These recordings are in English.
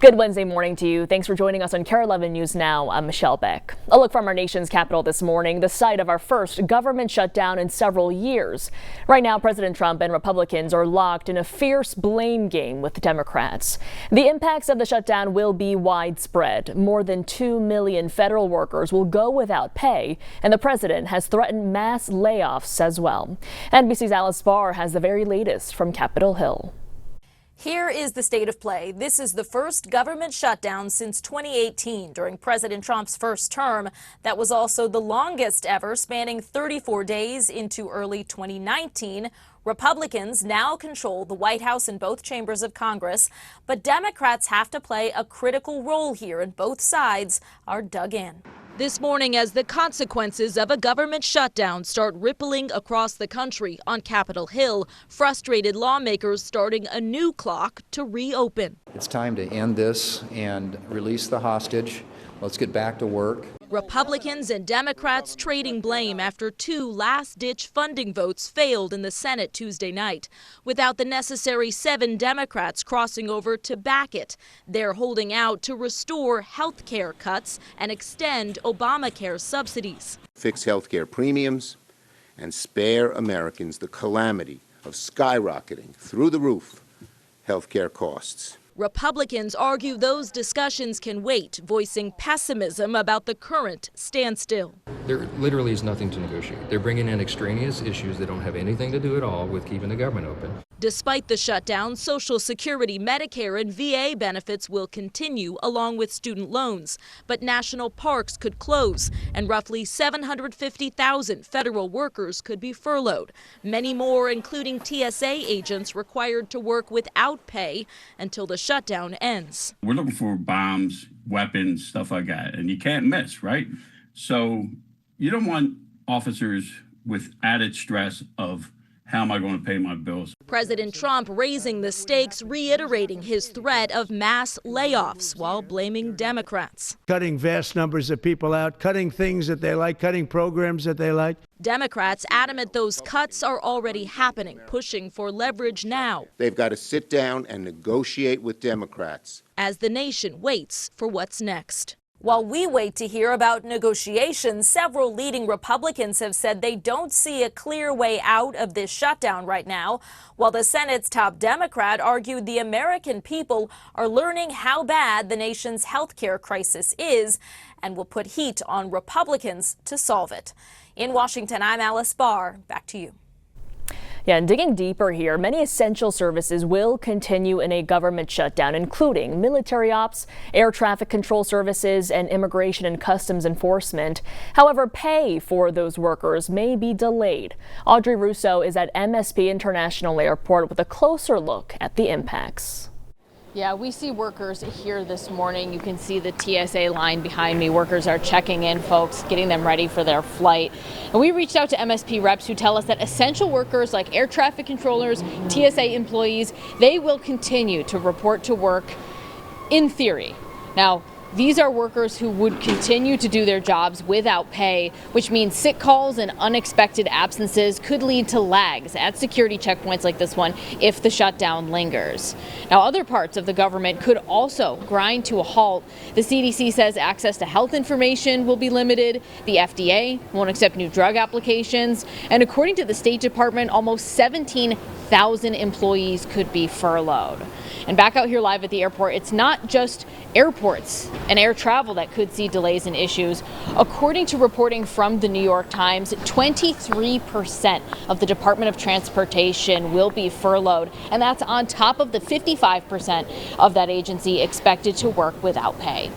Good Wednesday morning to you. Thanks for joining us on KARE 11 News Now. I'm Michelle Beck. A look from our nation's capital this morning, the site of our first government shutdown in several years. Right now, President Trump and Republicans are locked in a fierce blame game with the Democrats. The impacts of the shutdown will be widespread. More than 2 million federal workers will go without pay, and the president has threatened mass layoffs as well. NBC's Alice Barr has the very latest from Capitol Hill. Here is the state of play. This is the first government shutdown since 2018 during President Trump's first term. That was also the longest ever, spanning 34 days into early 2019. Republicans now control the White House and both chambers of Congress, but Democrats have to play a critical role here, and both sides are dug in. This morning, as the consequences of a government shutdown start rippling across the country on Capitol Hill, frustrated lawmakers starting a new clock to reopen. It's time to end this and release the hostage. Let's get back to work. Republicans and Democrats trading blame after two last-ditch funding votes failed in the Senate Tuesday night. Without the necessary 7 Democrats crossing over to back it, they're holding out to restore health care cuts and extend Obamacare subsidies. Fix health care premiums and spare Americans the calamity of skyrocketing through the roof health care costs. Republicans argue those discussions can wait, voicing pessimism about the current standstill. There literally is nothing to negotiate. They're bringing in extraneous issues that don't have anything to do at all with keeping the government open. Despite the shutdown, Social Security, Medicare, and VA benefits will continue along with student loans. But national parks could close, and roughly 750,000 federal workers could be furloughed. Many more, including TSA agents, required to work without pay until the shutdown ends. We're looking for bombs, weapons, stuff like that, and you can't miss, right? So you don't want officers with added stress of how am I going to pay my bills? President Trump raising the stakes, reiterating his threat of mass layoffs while blaming Democrats. Cutting vast numbers of people out, cutting things that they like, cutting programs that they like. Democrats adamant those cuts are already happening, pushing for leverage now. They've got to sit down and negotiate with Democrats as the nation waits for what's next. While we wait to hear about negotiations, several leading Republicans have said they don't see a clear way out of this shutdown right now, while the Senate's top Democrat argued the American people are learning how bad the nation's health care crisis is and will put heat on Republicans to solve it. In Washington, I'm Alice Barr. Back to you. Yeah, and digging deeper here, many essential services will continue in a government shutdown, including military ops, air traffic control services, and immigration and customs enforcement. However, pay for those workers may be delayed. Audrey Russo is at MSP International Airport with a closer look at the impacts. Yeah, we see workers here this morning. You can see the TSA line behind me. Workers are checking in, folks, getting them ready for their flight. And we reached out to MSP reps who tell us that essential workers like air traffic controllers, TSA employees, they will continue to report to work in theory. Now, these are workers who would continue to do their jobs without pay, which means sick calls and unexpected absences could lead to lags at security checkpoints like this one if the shutdown lingers. Now, other parts of the government could also grind to a halt. The CDC says access to health information will be limited. The FDA won't accept new drug applications. And according to the State Department, almost 17,000 employees could be furloughed. And back out here live at the airport, it's not just airports and air travel that could see delays and issues. According to reporting from the New York Times, 23% of the Department of Transportation will be furloughed, and that's on top of the 55% of that agency expected to work without pay.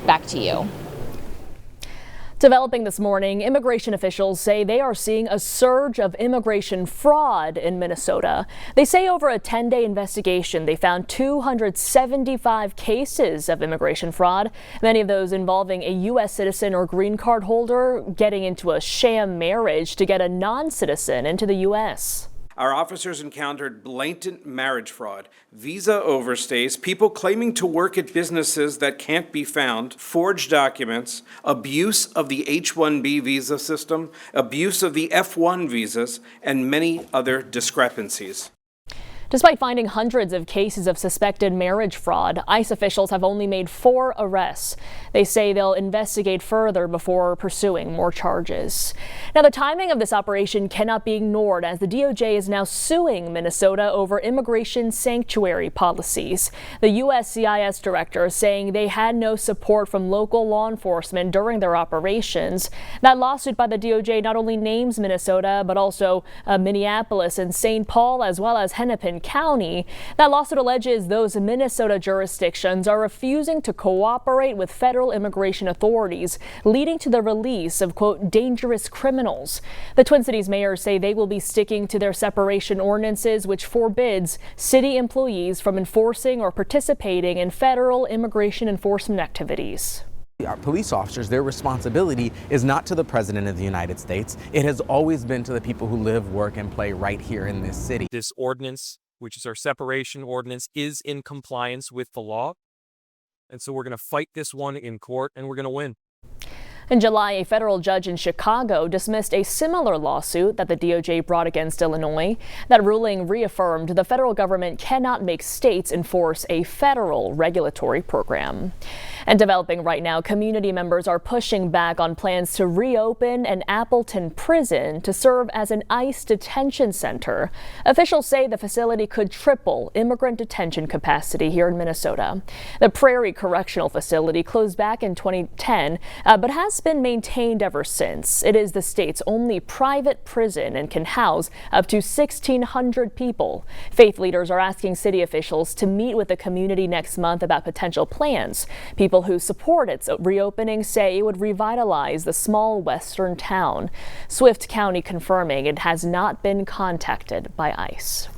Back to you. Developing this morning, immigration officials say they are seeing a surge of immigration fraud in Minnesota. They say over a 10-day investigation, they found 275 cases of immigration fraud, many of those involving a U.S. citizen or green card holder getting into a sham marriage to get a non-citizen into the U.S. Our officers encountered blatant marriage fraud, visa overstays, people claiming to work at businesses that can't be found, forged documents, abuse of the H-1B visa system, abuse of the F-1 visas, and many other discrepancies. Despite finding hundreds of cases of suspected marriage fraud, ICE officials have only made 4 arrests. They say they'll investigate further before pursuing more charges. Now, the timing of this operation cannot be ignored as the DOJ is now suing Minnesota over immigration sanctuary policies. The USCIS director is saying they had no support from local law enforcement during their operations. That lawsuit by the DOJ not only names Minnesota, but also Minneapolis and St. Paul, as well as Hennepin County. That lawsuit alleges those Minnesota jurisdictions are refusing to cooperate with federal immigration authorities, leading to the release of, quote, dangerous criminals. The Twin Cities mayors say they will be sticking to their separation ordinances, which forbids city employees from enforcing or participating in federal immigration enforcement activities. Our police officers, their responsibility is not to the President of the United States. It has always been to the people who live, work, and play right here in this city. This ordinance, which is our separation ordinance, is in compliance with the law. And so we're going to fight this one in court, and we're going to win. In July, a federal judge in Chicago dismissed a similar lawsuit that the DOJ brought against Illinois. That ruling reaffirmed the federal government cannot make states enforce a federal regulatory program. And developing right now, community members are pushing back on plans to reopen an Appleton prison to serve as an ICE detention center. Officials say the facility could triple immigrant detention capacity here in Minnesota. The Prairie Correctional Facility closed back in 2010, but has been maintained ever since. It is the state's only private prison and can house up to 1,600 people. Faith leaders are asking city officials to meet with the community next month about potential plans. People who support its reopening say it would revitalize the small western town. Swift County confirming it has not been contacted by ICE.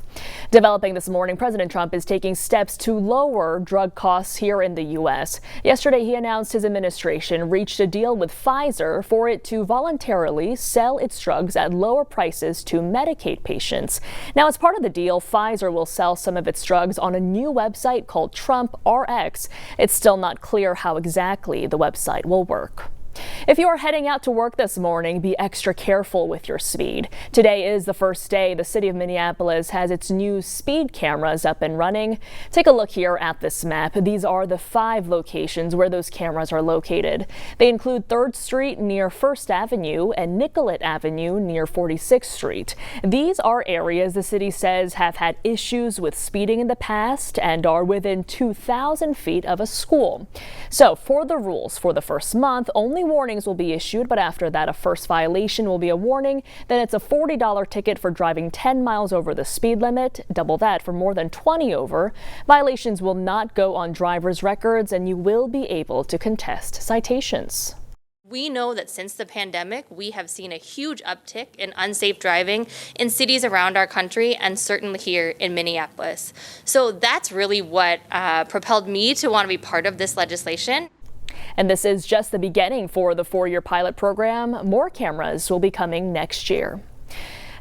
Developing this morning, President Trump is taking steps to lower drug costs here in the U.S. Yesterday, he announced his administration reached a deal with Pfizer for it to voluntarily sell its drugs at lower prices to Medicaid patients. Now, as part of the deal, Pfizer will sell some of its drugs on a new website called Trump RX. It's still not clear how exactly the website will work. If you are heading out to work this morning, be extra careful with your speed. Today is the first day the city of Minneapolis has its new speed cameras up and running. Take a look here at this map. These are the 5 locations where those cameras are located. They include 3rd Street near 1st Avenue and Nicollet Avenue near 46th Street. These are areas the city says have had issues with speeding in the past and are within 2,000 feet of a school. So for the rules for the first month, only warnings will be issued, but after that, a first violation will be a warning. Then it's a $40 ticket for driving 10 miles over the speed limit, double that for more than 20 over. Violations will not go on driver's records, and you will be able to contest citations. We know that since the pandemic, we have seen a huge uptick in unsafe driving in cities around our country and certainly here in Minneapolis. So that's really what propelled me to want to be part of this legislation. And this is just the beginning for the 4-year pilot program. More cameras will be coming next year.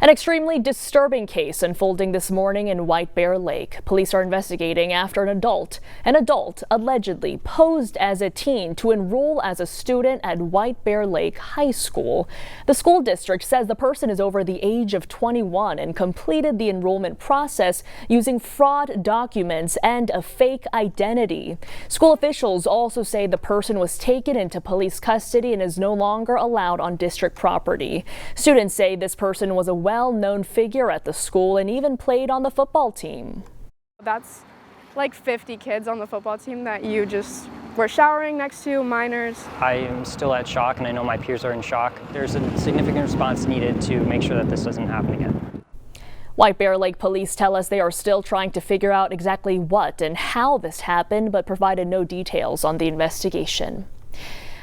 An extremely disturbing case unfolding this morning in White Bear Lake. Police are investigating after an adult allegedly posed as a teen to enroll as a student at White Bear Lake High School. The school district says the person is over the age of 21 and completed the enrollment process using fraud documents and a fake identity. School officials also say the person was taken into police custody and is no longer allowed on district property. Students say this person was a well-known figure at the school and even played on the football team. That's like 50 kids on the football team that you just were showering next to, minors. I am still at shock, and I know my peers are in shock. There's a significant response needed to make sure that this doesn't happen again. White Bear Lake police tell us they are still trying to figure out exactly what and how this happened, but provided no details on the investigation.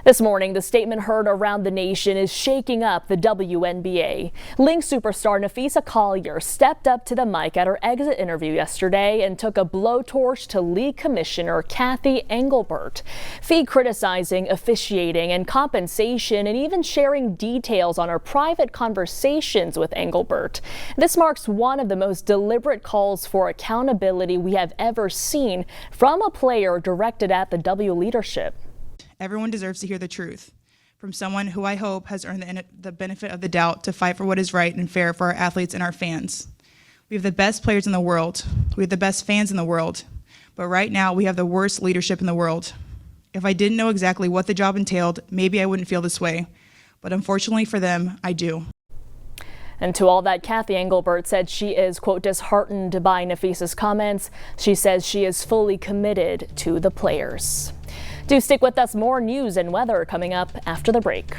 This morning, the statement heard around the nation is shaking up the WNBA. Lynx superstar Napheesa Collier stepped up to the mic at her exit interview yesterday and took a blowtorch to league commissioner Cathy Engelbert. Fee criticizing officiating and compensation and even sharing details on her private conversations with Engelbert. This marks one of the most deliberate calls for accountability we have ever seen from a player directed at the W leadership. Everyone deserves to hear the truth from someone who I hope has earned the benefit of the doubt to fight for what is right and fair for our athletes and our fans. We have the best players in the world. We have the best fans in the world. But right now, we have the worst leadership in the world. If I didn't know exactly what the job entailed, maybe I wouldn't feel this way. But unfortunately for them, I do. And to all that, Kathy Engelbert said she is, quote, disheartened by Nafisa's comments. She says she is fully committed to the players. Do stick with us. More news and weather coming up after the break.